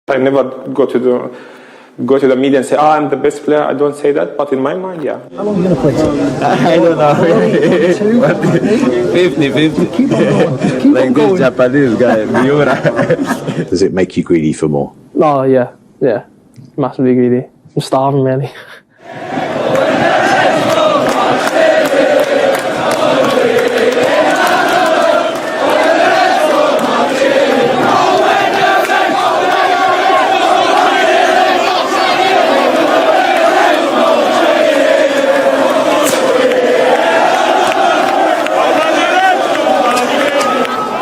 I never go to the media and say, "Oh, I'm the best player." I don't say that, but in my mind, yeah. How long are you going to play? I don't know. 50-50. Keep on going. Keep Like on this going. Japanese guy, Miura. Does it make you greedy for more? Oh, yeah. Massively greedy. I'm starving, really.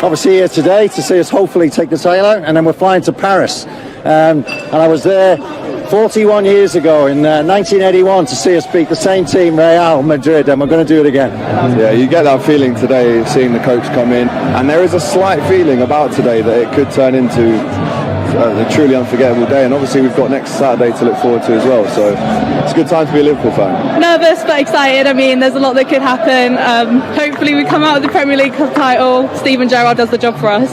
Obviously here today to see us hopefully take the title out, and then we're flying to Paris. And I was there 41 years ago in 1981 to see us beat the same team, Real Madrid, and we're going to do it again. Yeah, you get that feeling today seeing the coach come in, and there is a slight feeling about today that it could turn into a truly unforgettable day, and obviously we've got next Saturday to look forward to as well, so it's a good time to be a Liverpool fan. Nervous but excited. I mean, there's a lot that could happen. Hopefully we come out with the Premier League title. Steven Gerrard does the job for us.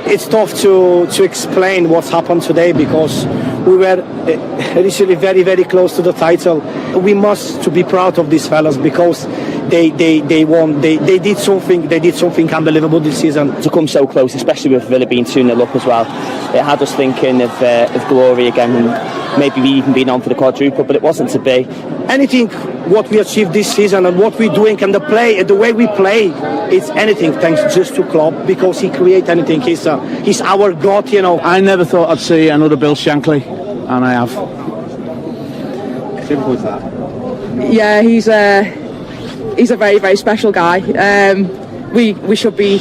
It's tough to explain what's happened today because we were initially very, very close to the title. We must to be proud of these fellas because they won. They did something unbelievable this season. To come so close, especially with Villa being 2-0 up as well, it had us thinking of glory again and maybe even being on for the quadruple, but it wasn't to be. Anything what we achieved this season and what we're doing and the way we play, it's anything thanks just to Klopp because he creates anything. He's our God, you know. I never thought I'd see another Bill Shankly, and I have. Simple as that. Yeah, he's a very, very special guy. We should be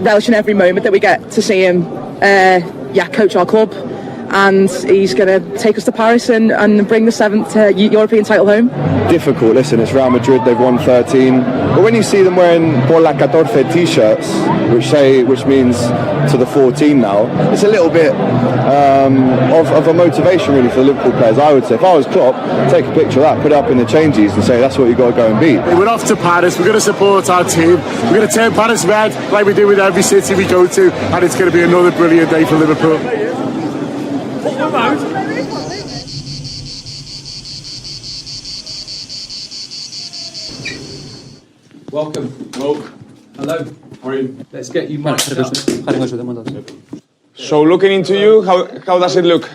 relishing every moment that we get to see him coach our club. And he's going to take us to Paris and bring the 7th European title home. Difficult, listen, it's Real Madrid, they've won 13. But when you see them wearing Por la 14 t-shirts, which means to the 14 now, it's a little bit of a motivation really for the Liverpool players, I would say. If I was Klopp, take a picture of that, put it up in the changes and say that's what you've got to go and beat. We're off to Paris, we're going to support our team, we're going to turn Paris red like we do with every city we go to, and it's going to be another brilliant day for Liverpool. Welcome. Hello. How are you? Let's get you matched up. So looking into you, how does it look?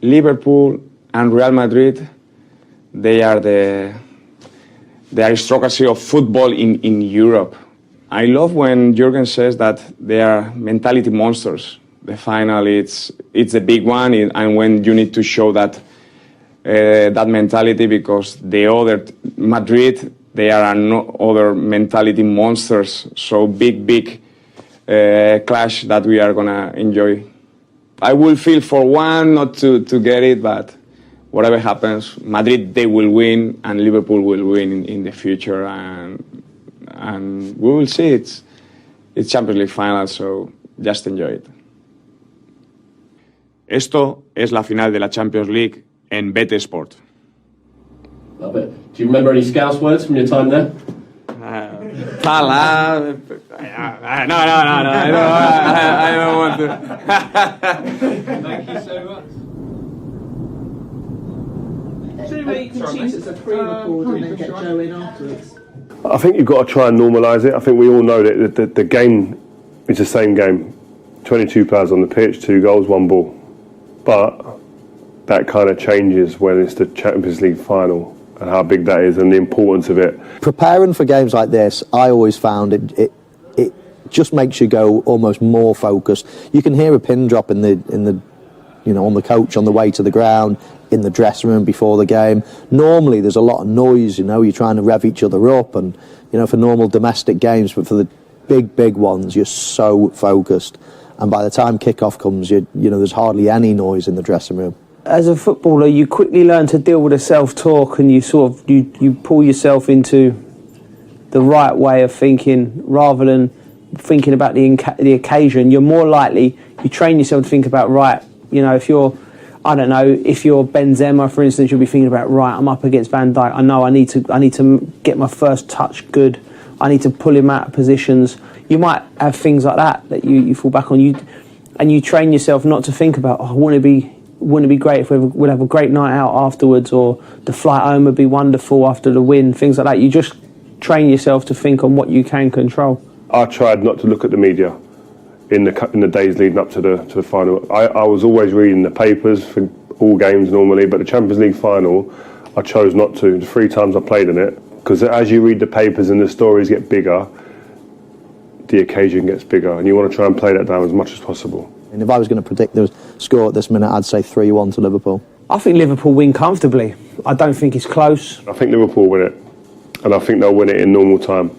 Liverpool and Real Madrid, they are the aristocracy of football in Europe. I love when Jurgen says that they are mentality monsters. The final, it's the big one, and when you need to show that mentality, because the other Madrid, they are no other mentality monsters. So big clash that we are gonna enjoy. I will feel for one not to get it, but whatever happens, Madrid they will win and Liverpool will win in the future, and we will see. It's Champions League final, so just enjoy it. Esto es la final de la Champions League en BT Sport. Love it. Do you remember any Scouse words from your time there? Pala. No. I don't want to. Thank you so much. I think you've got to try and normalise it. I think we all know that the game is the same game. 22 players on the pitch, 2 goals, 1 ball. But that kind of changes when it's the Champions League final and how big that is and the importance of it. Preparing for games like this, I always found it just makes you go almost more focused. You can hear a pin drop in the on the coach on the way to the ground, in the dressing room before the game. Normally there's a lot of noise, you're trying to rev each other up, and for normal domestic games, but for the big ones you're so focused, and by the time kick-off comes there's hardly any noise in the dressing room. As a footballer, you quickly learn to deal with the self-talk, and you pull yourself into the right way of thinking rather than thinking about the occasion. You're more likely, you train yourself to think about, right, if you're I don't know, if you're Benzema, for instance, you'll be thinking about, right, I'm up against Van Dijk. I know I need to get my first touch good. I need to pull him out of positions. You might have things like that you fall back on. And you train yourself not to think about, oh, wouldn't it be great if we'd have a great night out afterwards, or the flight home would be wonderful after the win, things like that. You just train yourself to think on what you can control. I tried not to look at the media in the days leading up to the final. I was always reading the papers for all games normally, but the Champions League final, I chose not to. The 3 times I played in it, because as you read the papers and the stories get bigger, the occasion gets bigger, and you want to try and play that down as much as possible. And if I was going to predict the score at this minute, I'd say 3-1 to Liverpool. I think Liverpool win comfortably. I don't think it's close. I think Liverpool win it, and I think they'll win it in normal time.